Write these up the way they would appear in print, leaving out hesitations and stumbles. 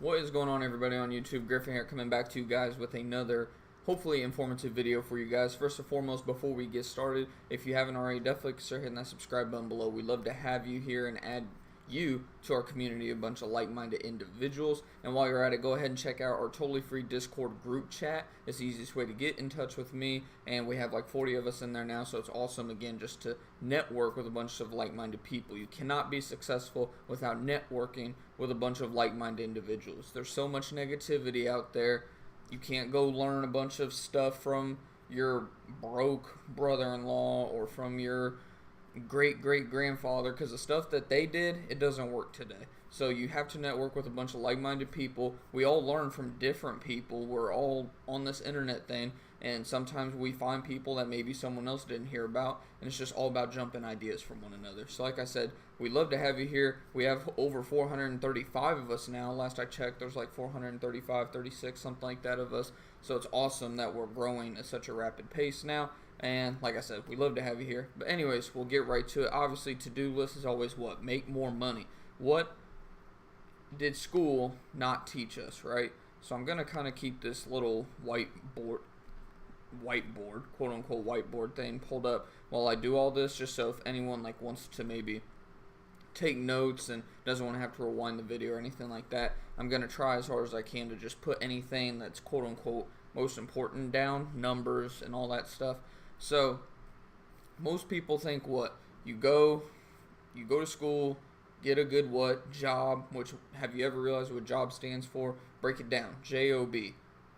What is going on, everybody on YouTube? Griffin here, coming back to you guys with another hopefully informative video for you guys. First and foremost, before we get started, if you haven't already, definitely consider hitting that subscribe button below. We'd love to have you here and add you to our community, a bunch of like-minded individuals. And while you're at it, go ahead and check out our totally free Discord group chat. It's the easiest way to get in touch with me, and we have like 40 of us in there now, so it's awesome, again, just to network with a bunch of like-minded people. You cannot be successful without networking with a bunch of like-minded individuals. There's so much negativity out there. You can't go learn a bunch of stuff from your broke brother-in-law or from your great-great-grandfather, because the stuff that they did, it doesn't work today. So you have to network with a bunch of like-minded people. We all learn from different people. We're all on this internet thing, and sometimes we find people that maybe someone else didn't hear about, and it's just all about jumping ideas from one another. So like I said, we'd love to have you here. We have over 435 of us now. Last I checked, there's like 435, 36, something like that of us. So it's awesome that we're growing at such a rapid pace now. And like I said, we love to have you here. But anyways, we'll get right to it. Obviously, to-do list is always what? Make more money. What did school not teach us, right? So I'm going to kind of keep this little whiteboard, quote unquote whiteboard thing pulled up while I do all this, just so if anyone like wants to maybe take notes and doesn't want to have to rewind the video or anything like that, I'm going to try as hard as I can to just put anything that's quote unquote most important down, numbers and all that stuff. So most people think what? You go to school, get a good what? Job, which have you ever realized what job stands for? Break it down. J-O-B.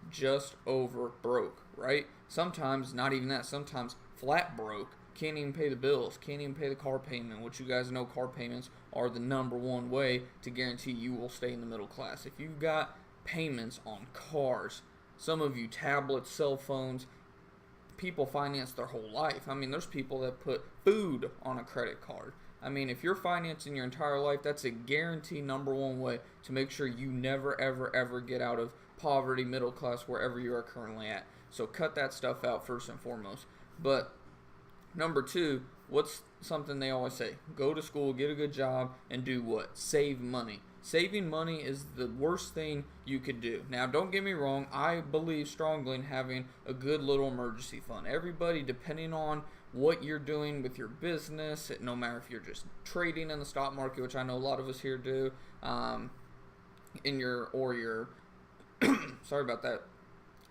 Just over broke, right? Sometimes not even that. Sometimes flat broke. Can't even pay the bills. Can't even pay the car payment, which you guys know car payments are the #1 way to guarantee you will stay in the middle class. If you've got payments on cars, some of you tablets, cell phones, people finance their whole life. I mean, there's people that put food on a credit card. I mean, if you're financing your entire life, that's a guaranteed #1 way to make sure you never, ever, ever get out of poverty, middle class, wherever you are currently at. So cut that stuff out first and foremost. But number 2, what's something they always say? Go to school, get a good job, and do what? Save money. Saving money is the worst thing you could do. Now, don't get me wrong, I believe strongly in having a good little emergency fund. Everybody, depending on what you're doing with your business, no matter if you're just trading in the stock market, which I know a lot of us here do, sorry about that,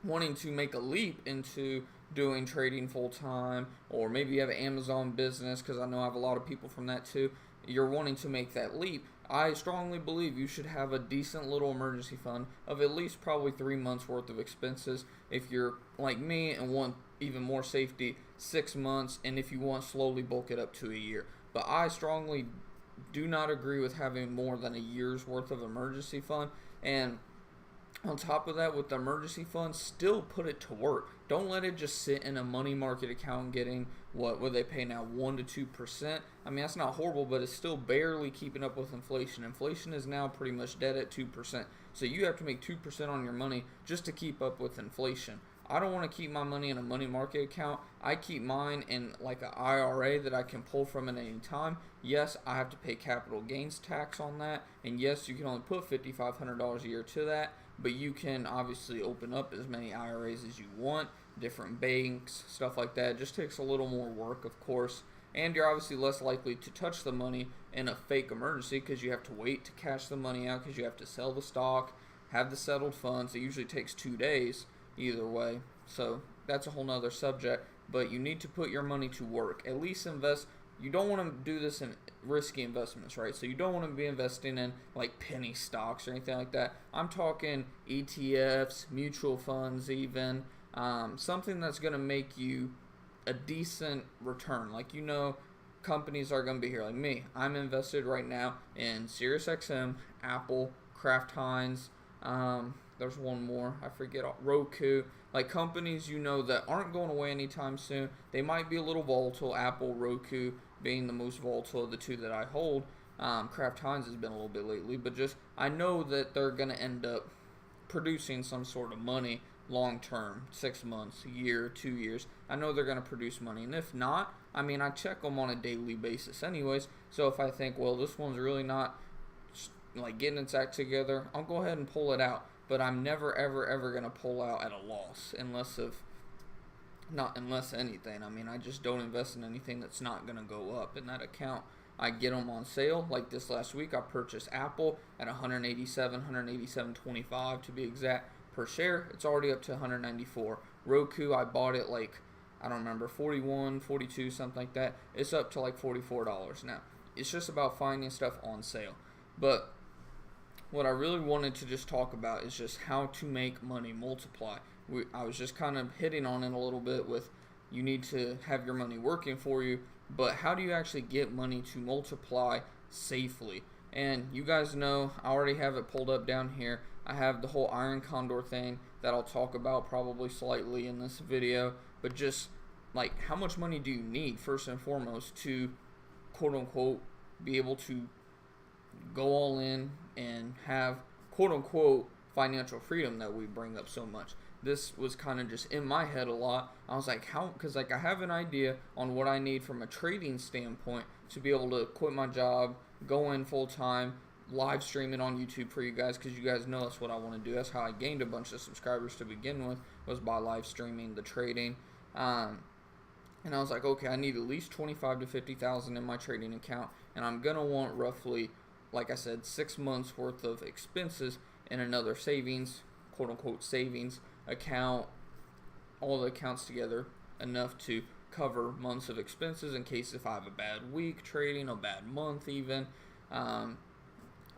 wanting to make a leap into doing trading full time, or maybe you have an Amazon business, because I know I have a lot of people from that too. You're wanting to make that leap. I strongly believe you should have a decent little emergency fund of at least probably 3 months worth of expenses. If you're like me and want even more safety, 6 months, and if you want, slowly bulk it up to a year. But I strongly do not agree with having more than a year's worth of emergency fund. And on top of that, with the emergency fund, still put it to work. Don't let it just sit in a money market account getting what they pay now, 1 to 2%. I mean, that's not horrible, but it's still barely keeping up with inflation. Inflation is now pretty much dead at 2%. So you have to make 2% on your money just to keep up with inflation. I don't want to keep my money in a money market account. I keep mine in like an IRA that I can pull from at any time. Yes, I have to pay capital gains tax on that. And yes, you can only put $5,500 a year to that. But you can obviously open up as many IRAs as you want, different banks, stuff like that. It just takes a little more work, of course. And you're obviously less likely to touch the money in a fake emergency, because you have to wait to cash the money out, because you have to sell the stock, have the settled funds. It usually takes 2 days either way. So that's a whole nother subject. But you need to put your money to work. At least invest. You don't want to do this in risky investments, right? So you don't want to be investing in like penny stocks or anything like that. I'm talking ETFs, mutual funds even, something that's going to make you a decent return. Like, you know, companies are going to be here. Like me, I'm invested right now in SiriusXM, Apple, Kraft Heinz, there's one more, I forget, Roku. Like companies you know that aren't going away anytime soon. They might be a little volatile, Apple, Roku being the most volatile of the two that I hold. Kraft Heinz has been a little bit lately, but just I know that they're going to end up producing some sort of money long term, 6 months, a year, 2 years. I know they're going to produce money, and if not, I mean, I check them on a daily basis anyways. So if I think, well, this one's really not like getting its act together, I'll go ahead and pull it out. But I'm never, ever, ever going to pull out at a loss unless anything. I mean, I just don't invest in anything that's not going to go up in that account. I get them on sale. Like this last week, I purchased Apple at 187.25 to be exact per share. It's already up to 194. Roku, I bought it like, I don't remember, 41, 42, something like that. It's up to like $44 now. It's just about finding stuff on sale. But what I really wanted to just talk about is just how to make money multiply. I was just kind of hitting on it a little bit with you need to have your money working for you, but how do you actually get money to multiply safely? And you guys know, I already have it pulled up down here. I have the whole Iron Condor thing that I'll talk about probably slightly in this video, but just like how much money do you need first and foremost to quote unquote be able to go all in and have quote unquote financial freedom that we bring up so much. This was kind of just in my head a lot. I was like, how? Because like I have an idea on what I need from a trading standpoint to be able to quit my job, go in full time, live stream it on YouTube for you guys, because you guys know that's what I want to do. That's how I gained a bunch of subscribers to begin with, was by live streaming the trading. And I was like, okay, I need at least 25 to 50,000 in my trading account, and I'm gonna want roughly, like I said, 6 months worth of expenses and another savings, quote unquote savings account, all the accounts together, enough to cover months of expenses in case if I have a bad week trading, a bad month even. I'll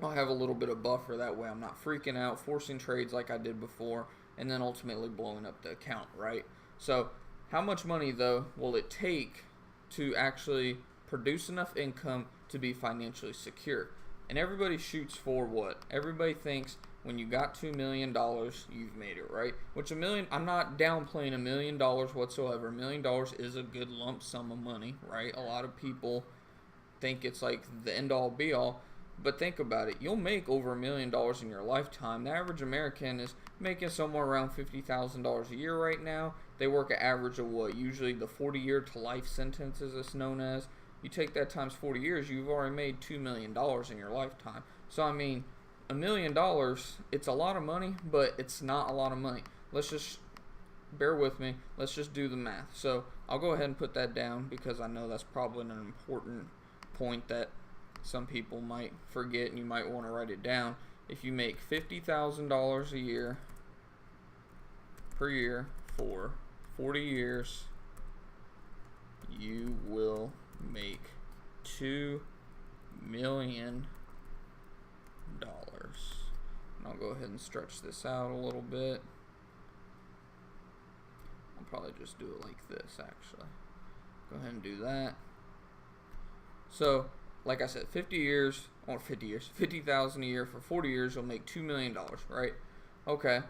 have a little bit of buffer, that way I'm not freaking out, forcing trades like I did before, and then ultimately blowing up the account, right? So how much money though will it take to actually produce enough income to be financially secure? And everybody shoots for what? Everybody thinks when you got $2 million, you've made it, right? Which I'm not downplaying $1 million whatsoever. $1 million is a good lump sum of money, right? A lot of people think it's like the end all be all, but think about it. You'll make over $1 million in your lifetime. The average American is making somewhere around $50,000 a year right now. They work an average of what? Usually the 40-year to life sentence, as it's known as. You take that times 40 years, you've already made $2 million in your lifetime. So, I mean, $1 million, it's a lot of money, but it's not a lot of money. Let's just, bear with me, let's just do the math. So, I'll go ahead and put that down because I know that's probably an important point that some people might forget and you might want to write it down. If you make $50,000 a year per year for 40 years, you will make $2 million. And I'll go ahead and stretch this out a little bit. I'll probably just do it like this, actually. Go ahead and do that. So, like I said, 50,000 a year for 40 years, you'll make $2 million, right? Okay.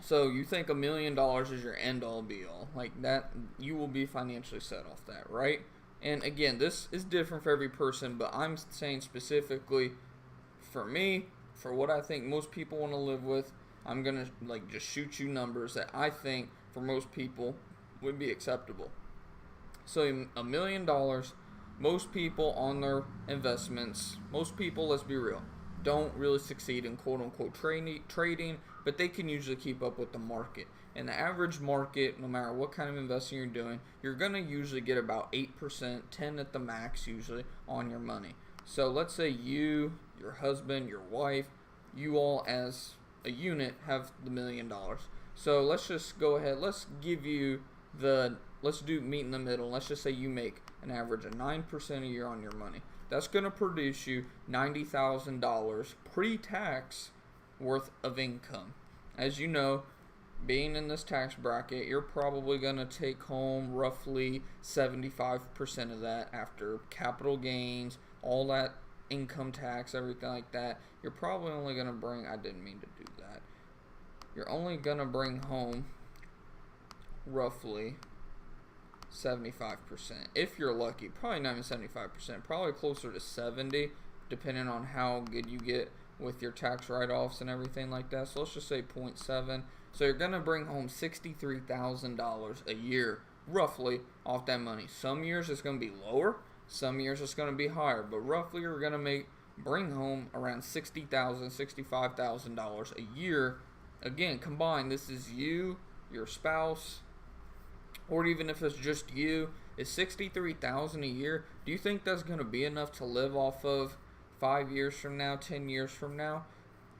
So you think $1 million is your end all be all, like that, you will be financially set off that, right? And again, this is different for every person, but I'm saying specifically for me, for what I think most people want to live with, I'm gonna like just shoot you numbers that I think for most people would be acceptable. So $1 million, most people on their investments, most people, let's be real, don't really succeed in quote unquote trading, but they can usually keep up with the market. In the average market, no matter what kind of investing you're doing, you're going to usually get about 8%, 10 at the max usually, on your money. So let's say you, your husband, your wife, you all as a unit have the $1 million. So let's just go ahead, let's do meet in the middle. Let's just say you make an average of 9% a year on your money. That's going to produce you $90,000 pre-tax worth of income. As you know, being in this tax bracket, you're probably going to take home roughly 75% of that after capital gains, all that income tax, everything like that. You're probably only going to bring, I didn't mean to do that. You're only going to bring home roughly 75%, if you're lucky. Probably not even 75%, probably closer to 70, depending on how good you get with your tax write-offs and everything like that. So let's just say 0.7. So you're going to bring home $63,000 a year, roughly, off that money. Some years it's going to be lower, some years it's going to be higher, but roughly you're going to make bring home around $60,000, $65,000 a year. Again, combined, this is you, your spouse, or even if it's just you, is $63,000 a year. Do you think that's going to be enough to live off of 5 years from now, 10 years from now,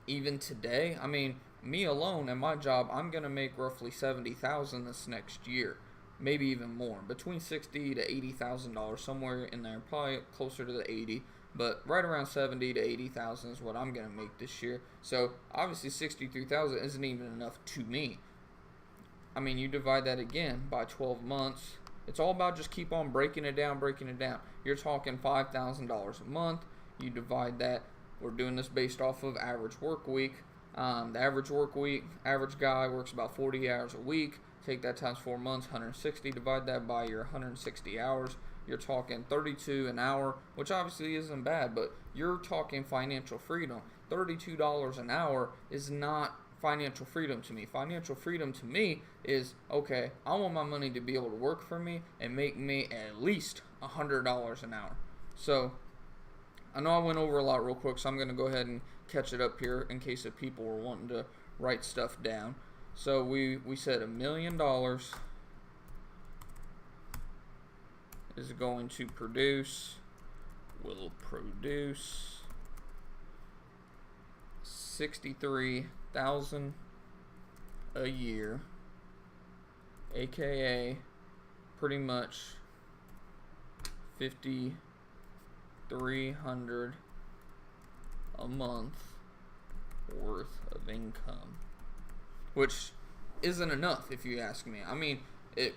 even today? I mean, me alone and my job, I'm going to make roughly $70,000 this next year, maybe even more, between $60,000 to $80,000, somewhere in there, probably closer to the 80, but right around 70 to 80,000 is what I'm going to make this year. So obviously 63,000 isn't even enough to me. I mean, you divide that again by 12 months. It's all about just keep on breaking it down, breaking it down. You're talking $5,000 a month. You divide that. We're doing this based off of average work week. The average work week, average guy works about 40 hours a week. Take that times 4 months, 160. Divide that by your 160 hours. You're talking $32 an hour, which obviously isn't bad, but you're talking financial freedom. $32 an hour is not financial freedom to me. Financial freedom to me is, okay, I want my money to be able to work for me and make me at least $100 an hour. So I know I went over a lot real quick, so I'm going to go ahead and catch it up here in case if people were wanting to write stuff down. So we said $1 million is going to will produce 63,000 a year, aka pretty much 5,300 a month worth of income, which isn't enough if you ask me. I mean, it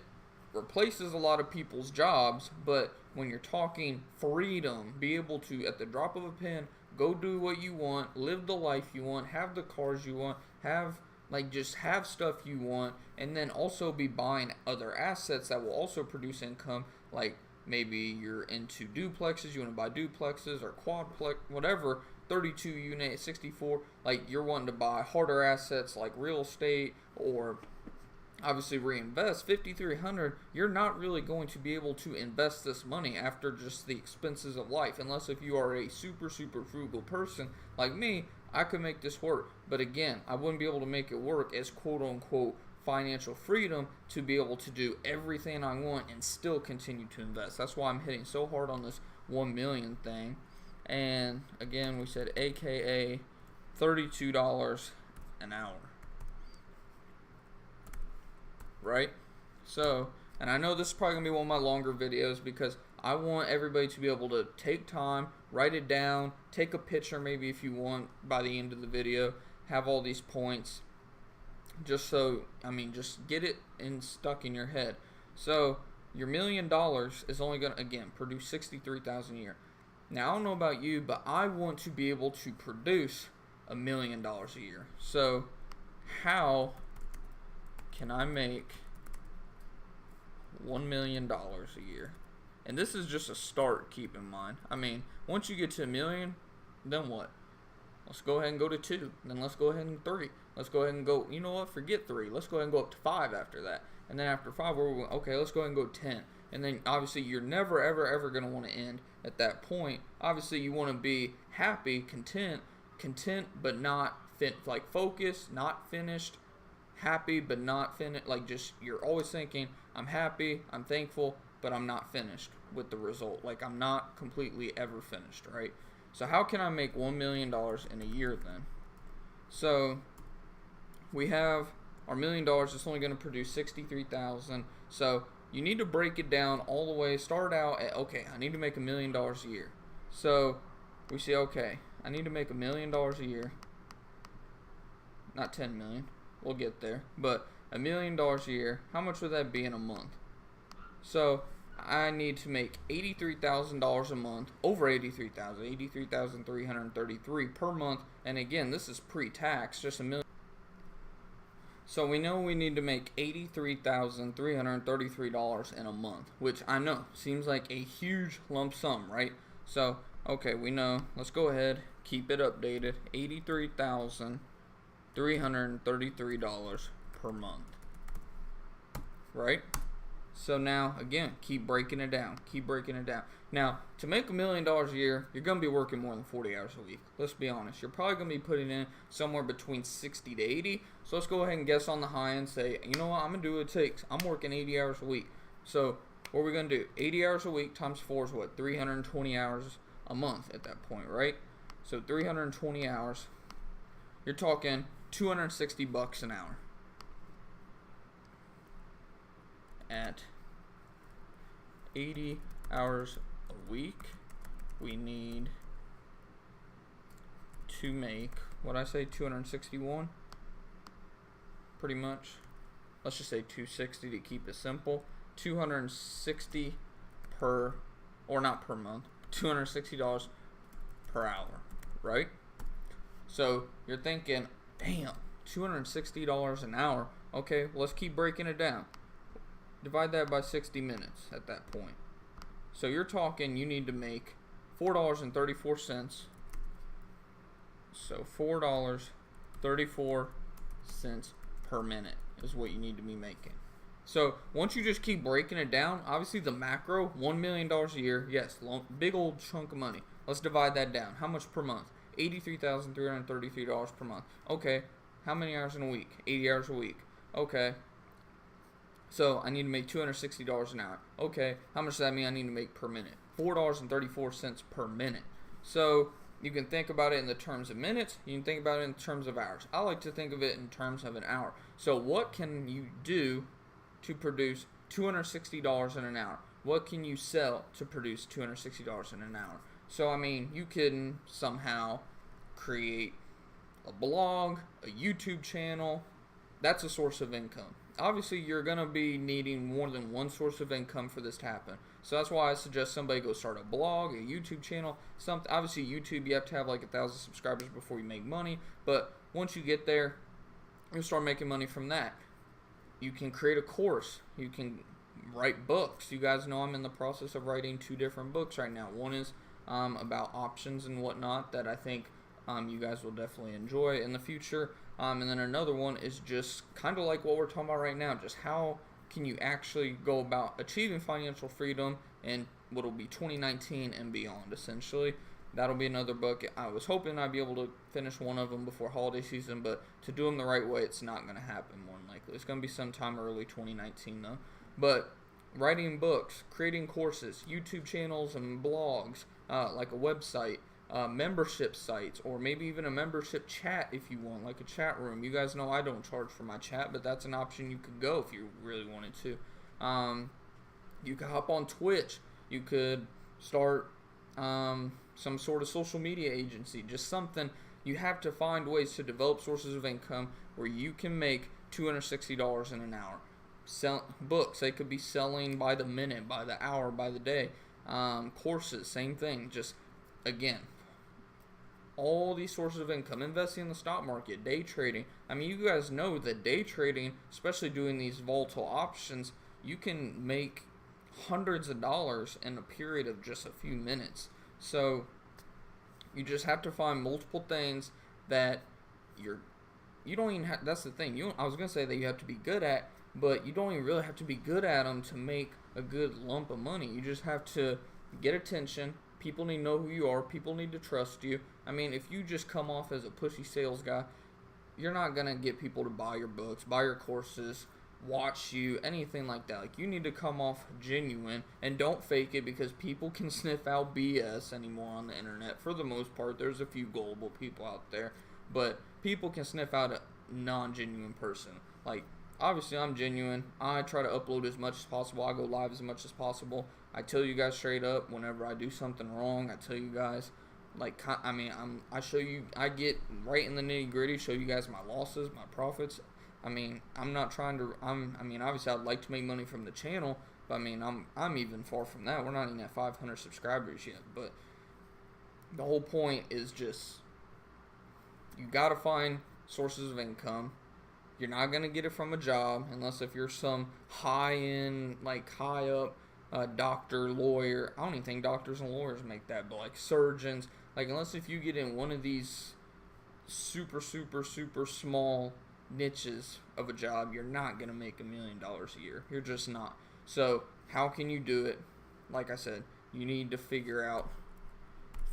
replaces a lot of people's jobs, but when you're talking freedom, be able to, at the drop of a pen, go do what you want, live the life you want, have the cars you want, just have stuff you want, and then also be buying other assets that will also produce income, like maybe you're into duplexes, you want to buy duplexes or quadplex, whatever, 32 unit, 64, like you're wanting to buy harder assets like real estate or obviously reinvest. 5,300, you're not really going to be able to invest this money after just the expenses of life, unless if you are a super frugal person like me. I could make this work, but again, I wouldn't be able to make it work as quote unquote financial freedom to be able to do everything I want and still continue to invest. That's why I'm hitting so hard on this 1 million thing. And again, we said aka $32 an hour. Right? So, and I know this is probably going to be one of my longer videos because I want everybody to be able to take time, write it down, take a picture maybe if you want by the end of the video, have all these points, just so, just get it stuck in your head. So, your $1 million is only going to, again, produce 63,000 a year. Now, I don't know about you, but I want to be able to produce $1 million a year. So, how can I make $1 million a year? And this is just a start, keep in mind. I mean, once you get to $1 million, then what? Let's go ahead and go to 2. Then let's go ahead and 3. Let's go ahead and go, you know what, forget 3. Let's go ahead and go up to 5 after that. And then after 5, okay, let's go ahead and go 10. And then obviously you're never, ever going to want to end at that point. Obviously you want to be happy, content, but not focused, not finished, happy but not finished. Like, just, you're always thinking, I'm happy, I'm thankful, but I'm not finished with the result. Like, I'm not completely ever finished, right? So how can I make $1 million in a year then? So we have our $1 million. It's only going to produce 63,000. So you need to break it down all the way. Start out at, okay, I need to make $1 million a year. So we say, okay, I need to make $1 million a year. Not 10 million. We'll get there. But $1 million a year. How much would that be in a month? So I need to make $83,000 a month, over 83,000, 83,333 per month. And again, this is pre-tax, just $1 million. So we know we need to make $83,333 in a month, which I know seems like a huge lump sum, right? So, okay, we know. Let's go ahead, keep it updated. $83,333 per month, right? So now, again, keep breaking it down. Keep breaking it down. Now, to make $1 million a year, you're going to be working more than 40 hours a week. Let's be honest. You're probably going to be putting in somewhere between 60 to 80. So let's go ahead and guess on the high end. Say, you know what? I'm going to do what it takes. I'm working 80 hours a week. So what are we going to do? 80 hours a week times 4 is what? 320 hours a month at that point, right? So 320 hours. You're talking $260 an hour. At 80 hours a week, we need to make, what I say, 261, pretty much. Let's just say 260 to keep it simple. 260 per, or not per month, $260 per hour, right? So you're thinking, damn, $260 an hour. Okay, well, let's keep breaking it down. Divide that by 60 minutes at that point. So you're talking you need to make $4.34. So $4.34 per minute is what you need to be making. So once you just keep breaking it down, obviously the macro, $1 million a year, yes, big old chunk of money. Let's divide that down. How much per month? $83,333 per month. Okay, how many hours in a week? 80 hours a week. Okay. So I need to make $260 an hour. Okay, how much does that mean I need to make per minute? $4.34 per minute. So you can think about it in the terms of minutes. You can think about it in terms of hours. I like to think of it in terms of an hour. So what can you do to produce $260 in an hour? What can you sell to produce $260 in an hour? So, I mean, you can somehow create a blog, a YouTube channel. That's a source of income. Obviously, you're going to be needing more than one source of income for this to happen. So that's why I suggest somebody go start a blog, a YouTube channel, something. Obviously, YouTube, you have to have like 1,000 subscribers before you make money. But once you get there, you'll start making money from that. You can create a course. You can write books. You guys know I'm in the process of writing 2 different books right now. One is about options and whatnot that I think you guys will definitely enjoy in the future. And then another one is just kind of like what we're talking about right now. Just how can you actually go about achieving financial freedom in what will be 2019 and beyond, essentially. That'll be another book. I was hoping I'd be able to finish one of them before holiday season, but to do them the right way, it's not going to happen more than likely. It's going to be sometime early 2019, though. But writing books, creating courses, YouTube channels and blogs, like a website, membership sites, or maybe even a membership chat if you want, like a chat room. You guys know I don't charge for my chat, but that's an option you could go if you really wanted to. You could hop on Twitch. You could start some sort of social media agency, just something. You have to find ways to develop sources of income where you can make $260 in an hour. Sell books, they could be selling by the minute, by the hour, by the day. Courses, same thing. Just, again, all these sources of income. Investing in the stock market, day trading. I mean, you guys know that day trading, especially doing these volatile options, you can make hundreds of dollars in a period of just a few minutes. So you just have to find multiple things that you don't even have. That's the thing. I was gonna say that you have to be good at, but you don't even really have to be good at them to make a good lump of money. You just have to get attention. People need to know who you are. People need to trust you. I mean, if you just come off as a pushy sales guy, you're not gonna get people to buy your books, buy your courses, watch you, anything like that. Like, you need to come off genuine and don't fake it, because people can sniff out BS anymore on the internet. For the most part, there's a few gullible people out there, but people can sniff out a non-genuine person. Like, obviously I'm genuine. I try to upload as much as possible. I go live as much as possible. I tell you guys straight up whenever I do something wrong. I tell you guys, like, I mean, I get right in the nitty gritty, show you guys my losses, my profits. I mean, I'm not trying to, obviously I'd like to make money from the channel, but I mean, I'm even far from that. We're not even at 500 subscribers yet, but the whole point is just, you gotta find sources of income. You're not gonna get it from a job, unless if you're some high-end, like, high-up doctor, lawyer. I don't even think doctors and lawyers make that, but like surgeons, like, unless if you get in one of these super, super, super small niches of a job, you're not going to make $1 million a year. You're just not. So how can you do it? Like I said, you need to figure out,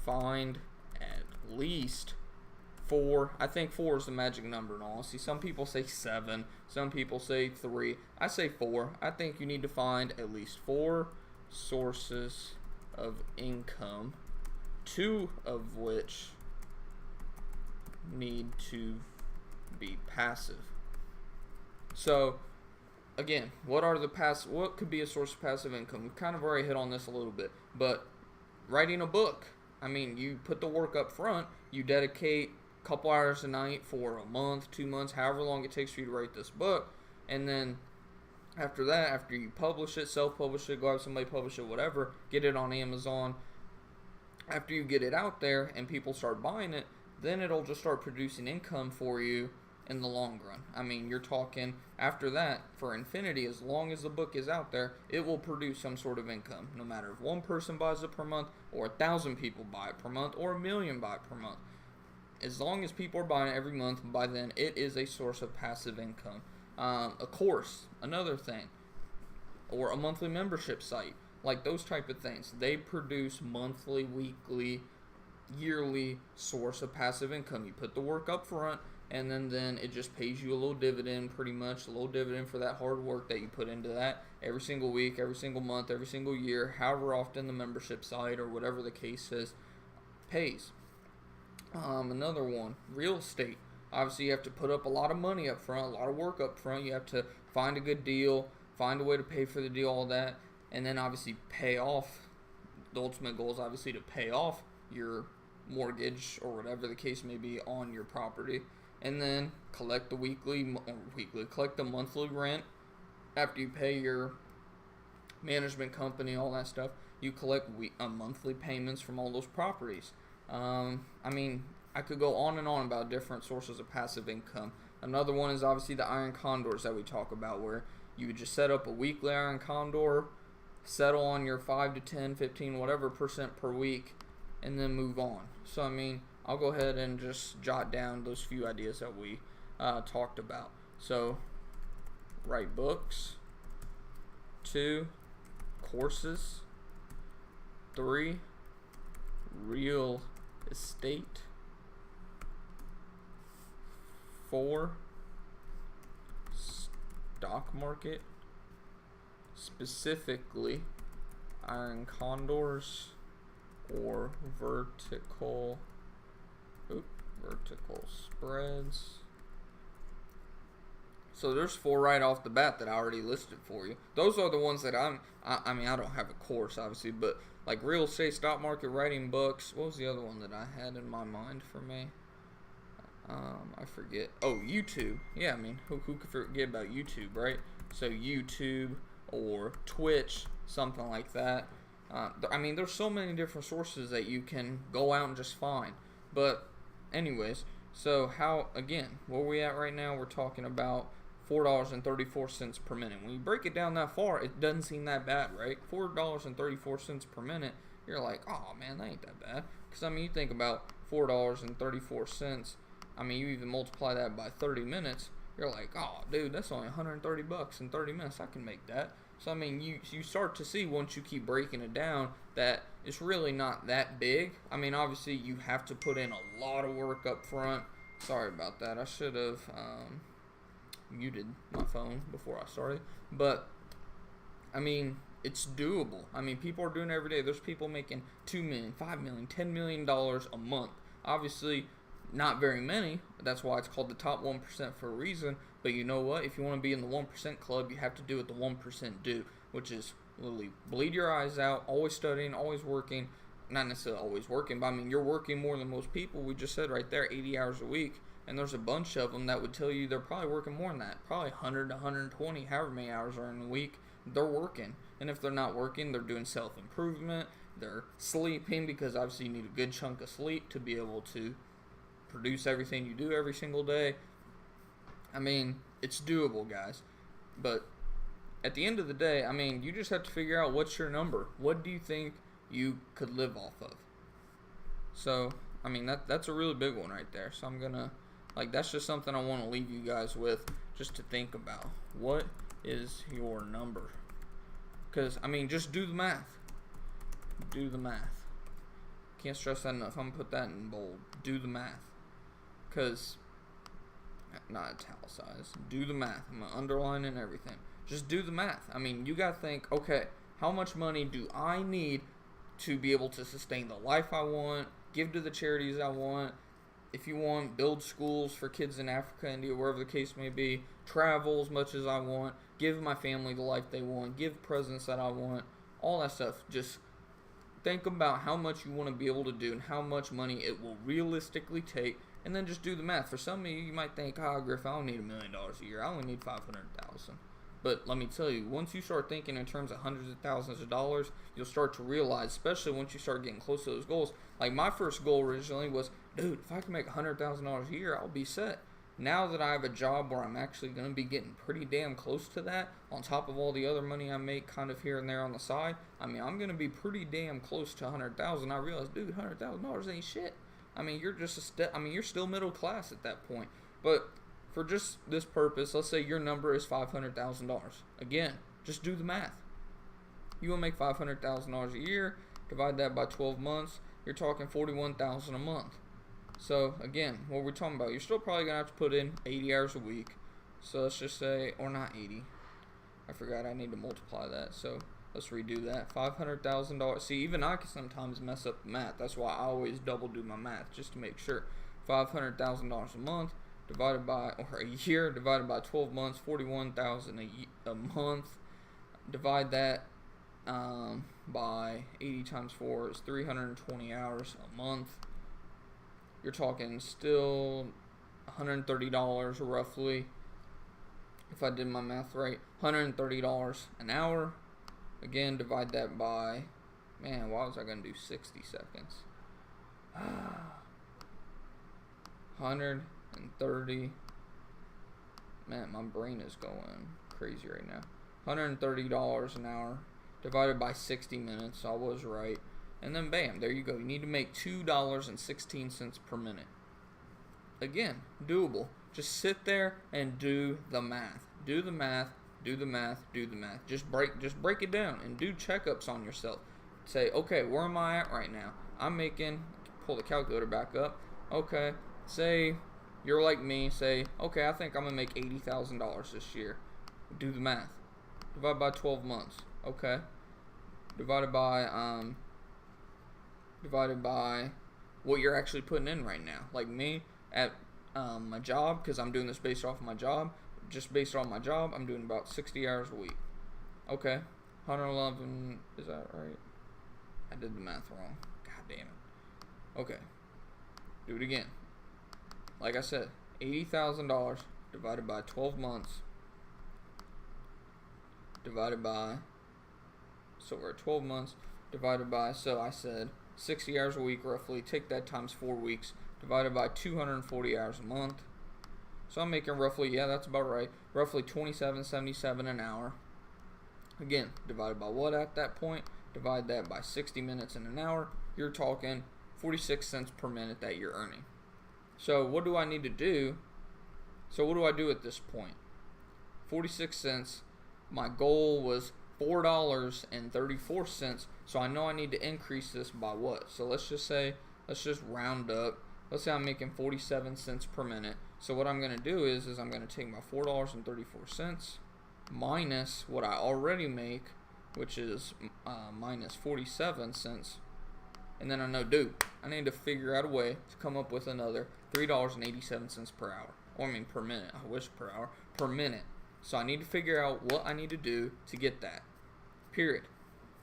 find at least 4. I think 4 is the magic number in all honesty. Some people say 7, some people say 3. I say 4. I think you need to find at least 4 sources of income, 2 of which need to be passive. So again, what could be a source of passive income? We've kind of already hit on this a little bit, but writing a book. I mean, you put the work up front, you dedicate a couple hours a night for a month, 2 months, however long it takes for you to write this book, and then after that, after you publish it, self-publish it, go have somebody publish it, whatever, get it on Amazon. After you get it out there and people start buying it, then it'll just start producing income for you in the long run. I mean, you're talking after that for infinity. As long as the book is out there, it will produce some sort of income, no matter if 1 person buys it per month, or 1,000 people buy it per month, or 1,000,000 buy it per month. As long as people are buying it every month, by then it is a source of passive income. A course, another thing, or a monthly membership site, like those type of things, they produce monthly, weekly, yearly source of passive income. You put the work up front, and then it just pays you a little dividend, pretty much a little dividend for that hard work that you put into that every single week, every single month, every single year, however often the membership site or whatever the case is pays. Another one, real estate. Obviously, you have to put up a lot of money up front, a lot of work up front. You have to find a good deal, find a way to pay for the deal, all that, and then obviously pay off. The ultimate goal is obviously to pay off your mortgage or whatever the case may be on your property, and then collect the collect the monthly rent. After you pay your management company, all that stuff, you collect monthly payments from all those properties. I mean, I could go on and on about different sources of passive income. Another one is obviously the iron condors that we talk about, where you would just set up a weekly iron condor, settle on your 5 to 10, 15, whatever % per week, and then move on. So, I mean, I'll go ahead and just jot down those few ideas that we talked about. So, write books. 2, courses. 3, real estate. 4, stock market, specifically iron condors or vertical spreads. So there's 4 right off the bat that I already listed for you. Those are the ones that I mean, I don't have a course obviously, but like real estate, stock market, writing books. What was the other one that I had in my mind for me? I forget. Oh, YouTube. Yeah, I mean, who could forget about YouTube, right? So YouTube or Twitch, something like that. I mean, there's so many different sources that you can go out and just find. But anyways, so where we at right now, we're talking about $4.34 per minute. When you break it down that far, it doesn't seem that bad, right? $4.34 per minute, you're like, oh man, that ain't that bad. Because I mean, you think about $4.34. I mean, you even multiply that by 30 minutes, you're like, oh, dude, that's only $130 in 30 minutes. I can make that. So, I mean, you start to see once you keep breaking it down that it's really not that big. I mean, obviously, you have to put in a lot of work up front. Sorry about that. I should have muted my phone before I started. But, I mean, it's doable. I mean, people are doing it every day. There's people making $2 million, $5 million, $10 million a month. Obviously, not very many. That's why it's called the top 1% for a reason. But you know what? If you want to be in the 1% club, you have to do what the 1% do, which is literally bleed your eyes out, always studying, always working. Not necessarily always working, but I mean, you're working more than most people. We just said right there, 80 hours a week. And there's a bunch of them that would tell you they're probably working more than that. Probably 100 to 120, however many hours are in a week, they're working. And if they're not working, they're doing self-improvement. They're sleeping, because obviously you need a good chunk of sleep to be able to produce everything you do every single day. I mean, it's doable, guys. But at the end of the day, I mean, you just have to figure out what's your number. What do you think you could live off of? So, I mean, that's a really big one right there. So I'm gonna, that's just something I want to leave you guys with, just to think about. What is your number? Because, I mean, just do the math. Do the math. Can't stress that enough. I'm going to put that in bold. Do the math. Because, not italicized. Do the math. I'm going to underline and everything. Just do the math. I mean, you got to think, okay, how much money do I need to be able to sustain the life I want, give to the charities I want, if you want, build schools for kids in Africa, India, wherever the case may be, travel as much as I want, give my family the life they want, give presents that I want, all that stuff. Just think about how much you want to be able to do and how much money it will realistically take, and then just do the math. For some of you, you might think, Griff, I don't need $1 million a year. I only need $500,000. But let me tell you, once you start thinking in terms of hundreds of thousands of dollars, you'll start to realize, especially once you start getting close to those goals. Like my first goal originally was, dude, if I can make $100,000 a year, I'll be set. Now that I have a job where I'm actually going to be getting pretty damn close to that, on top of all the other money I make kind of here and there on the side, I mean, I'm going to be pretty damn close to $100,000. I realized, dude, $100,000 ain't shit. I mean, you're just a step. I mean, you're still middle class at that point. But for just this purpose, let's say your number is $500,000. Again, just do the math. You want to make $500,000 a year, divide that by 12 months, you're talking $41,000 a month. So again, what we're talking about, you're still probably going to have to put in 80 hours a week. So let's just say, or not 80. I forgot I need to multiply that. So let's redo that. $500,000. See, even I can sometimes mess up the math. That's why I always double do my math, just to make sure. $500,000 a month divided by, or a year divided by 12 months, $41,000 a month. Divide that by 80 times 4 is 320 hours a month. You're talking still $130 roughly, if I did my math right. $130 an hour. Again, divide that by, man, why was I going to do 60 seconds? 130. Man, my brain is going crazy right now. $130 an hour divided by 60 minutes. I was right. And then bam, there you go. You need to make $2.16 per minute. Again, doable. Just sit there and do the math. Do the math. Do the math. Do the math. Just break it down and do checkups on yourself. Say, okay, where am I at right now? I'm making, pull the calculator back up. Okay, say you're like me. Say, okay, I think I'm gonna make $80,000 this year. Do the math. Divide by 12 months. Okay. Divided by what you're actually putting in right now. Like me at my job, because I'm doing this based off of my job. Just based on my job, I'm doing about 60 hours a week. Okay. 111, is that right? I did the math wrong. God damn it. Okay. Do it again. Like I said, $80,000 divided by 12 months divided by, so we're at 12 months divided by, so I said 60 hours a week roughly. Take that times 4 weeks divided by 240 hours a month. So I'm making roughly, yeah, that's about right, roughly $27.77 an hour. Again, divided by what at that point? Divide that by 60 minutes in an hour. You're talking 46 cents per minute that you're earning. So what do I need to do? So what do I do at this point? 46 cents. My goal was $4.34. So I know I need to increase this by what? So let's just round up. Let's say I'm making 47 cents per minute. So what I'm going to do is I'm going to take my $4.34 minus what I already make, which is minus 47 cents. And then I know, dude, I need to figure out a way to come up with another $3.87 per hour. Or I mean per minute. I wish per hour. Per minute. So I need to figure out what I need to do to get that. Period.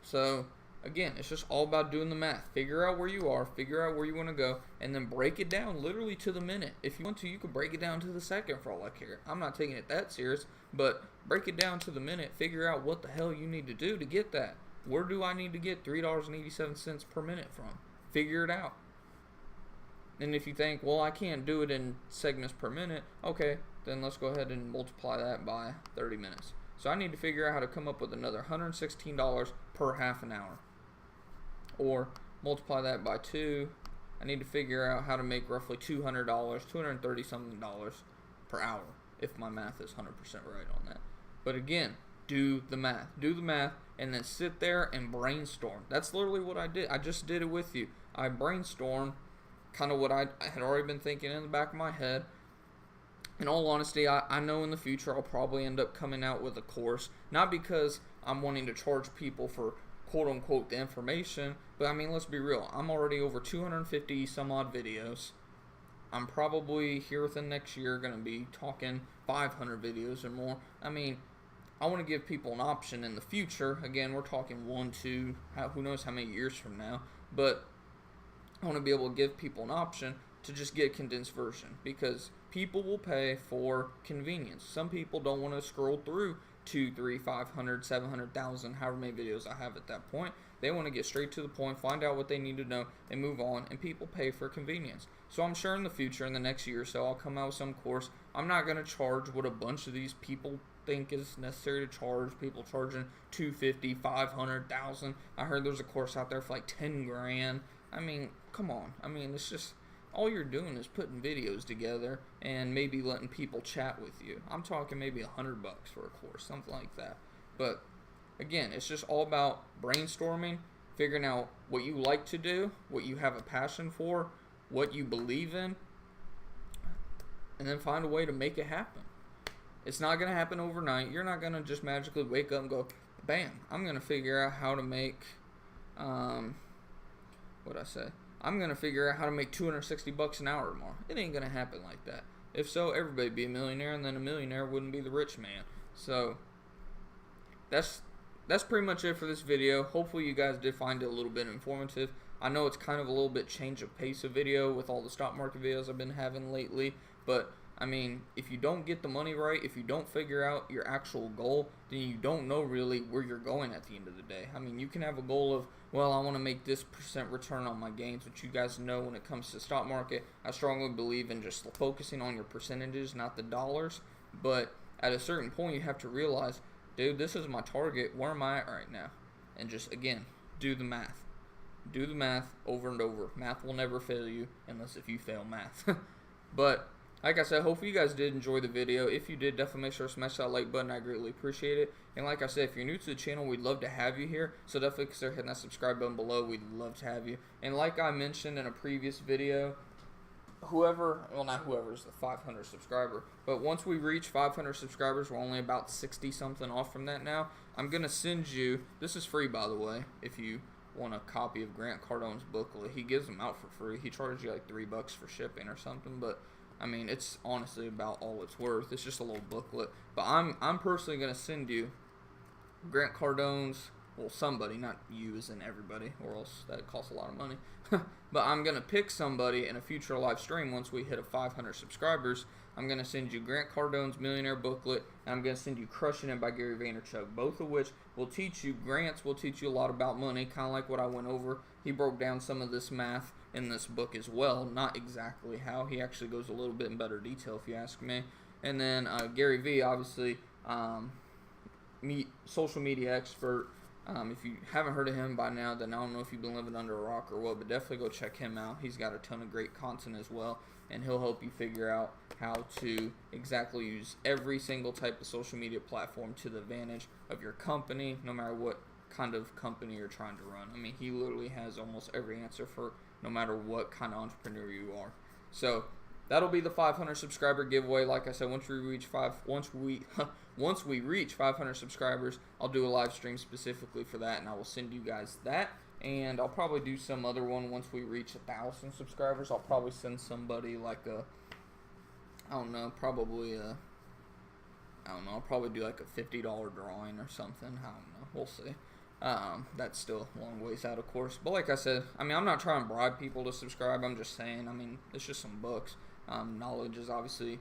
So again, it's just all about doing the math. Figure out where you are, figure out where you want to go, and then break it down literally to the minute. If you want to, you can break it down to the second for all I care. I'm not taking it that serious, but break it down to the minute. Figure out what the hell you need to do to get that. Where do I need to get $3.87 per minute from? Figure it out. And if you think, well, I can't do it in segments per minute, okay, then let's go ahead and multiply that by 30 minutes. So I need to figure out how to come up with another $116 per half an hour. Or multiply that by 2. I need to figure out how to make roughly $200, $230 something per hour, if my math is 100% right on that. But again, do the math. Do the math and then sit there and brainstorm. That's literally what I did. I just did it with you. I brainstormed kind of what I had already been thinking in the back of my head. In all honesty, I know in the future I'll probably end up coming out with a course. Not because I'm wanting to charge people for quote-unquote the information, but I mean, let's be real. I'm already over 250 some odd videos. I'm probably here within next year going to be talking 500 videos or more. I mean, I want to give people an option in the future. Again, we're talking 1, 2, who knows how many years from now. But I want to be able to give people an option to just get a condensed version, because people will pay for convenience. Some people don't want to scroll through 2, 3, 500, 700,000, however many videos I have at that point. They want to get straight to the point, find out what they need to know, and move on, and people pay for convenience. So I'm sure in the future, in the next year or so, I'll come out with some course. I'm not going to charge what a bunch of these people think is necessary to charge. People charging $250, $500,000. I heard there's a course out there for like 10 grand. I mean, come on. I mean, it's just, all you're doing is putting videos together and maybe letting people chat with you. I'm talking maybe $100 for a course, something like that. But again, it's just all about brainstorming, figuring out what you like to do, what you have a passion for, what you believe in, and then find a way to make it happen. It's not going to happen overnight. You're not going to just magically wake up and go, bam, I'm going to figure out how to make, I'm going to figure out how to make $260 an hour tomorrow. It ain't going to happen like that. If so, everybody'd be a millionaire, and then a millionaire wouldn't be the rich man. So that's pretty much it for this video. Hopefully you guys did find it a little bit informative. I know it's kind of a little bit change of pace of video with all the stock market videos I've been having lately, but I mean, if you don't get the money right, if you don't figure out your actual goal, then you don't know really where you're going at the end of the day. I mean, you can have a goal of, well, I want to make this % return on my gains, which you guys know when it comes to stock market, I strongly believe in just focusing on your percentages, not the dollars. But at a certain point, you have to realize, dude, this is my target. Where am I at right now? And just, again, do the math. Do the math over and over. Math will never fail you unless if you fail math. But like I said, hopefully you guys did enjoy the video. If you did, definitely make sure to smash that like button. I greatly appreciate it. And like I said, if you're new to the channel, we'd love to have you here. So definitely consider hitting that subscribe button below. We'd love to have you. And like I mentioned in a previous video, not whoever is the 500 subscriber, but once we reach 500 subscribers, we're only about 60 something off from that now. I'm going to send you, this is free by the way, if you want a copy of Grant Cardone's booklet. He gives them out for free. He charges you like $3 for shipping or something, but I mean, it's honestly about all it's worth. It's just a little booklet. But I'm personally going to send you Grant Cardone's, well, somebody, not you as in everybody, or else that costs a lot of money. But I'm going to pick somebody in a future live stream once we hit 500 subscribers. I'm going to send you Grant Cardone's Millionaire Booklet, and I'm going to send you Crushing It by Gary Vaynerchuk, both of which will teach you, Grant's will teach you a lot about money, kind of like what I went over. He broke down some of this math in this book as well, not exactly how. He actually goes a little bit in better detail if you ask me. And then Gary V, obviously, social media expert. If you haven't heard of him by now, then I don't know if you've been living under a rock or what, but definitely go check him out. He's got a ton of great content as well, and he'll help you figure out how to exactly use every single type of social media platform to the advantage of your company, no matter what kind of company you're trying to run. I mean, he literally has almost every answer for no matter what kind of entrepreneur you are. So that'll be the 500 subscriber giveaway. Like I said, once we reach 500 subscribers, I'll do a live stream specifically for that, and I will send you guys that. And I'll probably do some other one once we reach 1,000 subscribers. I'll probably send somebody like I'll probably do like a $50 drawing or something. I don't know. We'll see. That's still a long ways out, of course. But like I said, I mean, I'm not trying to bribe people to subscribe. I'm just saying, I mean, it's just some books. Knowledge is obviously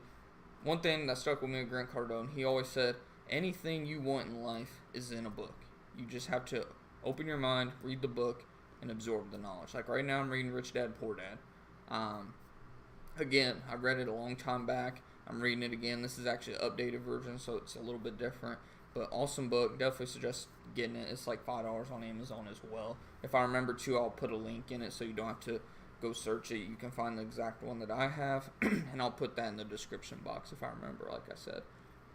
one thing that stuck with me with Grant Cardone. He always said, anything you want in life is in a book. You just have to open your mind, read the book, and absorb the knowledge. Like right now, I'm reading Rich Dad, Poor Dad. Again, I read it a long time back. I'm reading it again. This is actually an updated version, so it's a little bit different. But awesome book. Definitely suggest getting it. It's like $5 on Amazon as well. If I remember to, I'll put a link in it so you don't have to go search it. You can find the exact one that I have, and I'll put that in the description box if I remember, like I said.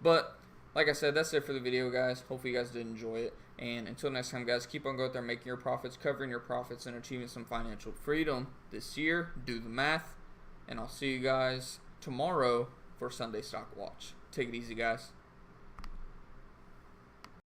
But like I said, that's it for the video, guys. Hopefully you guys did enjoy it. And until next time, guys, keep on going out there making your profits, covering your profits, and achieving some financial freedom this year. Do the math. And I'll see you guys tomorrow for Sunday Stock Watch. Take it easy, guys.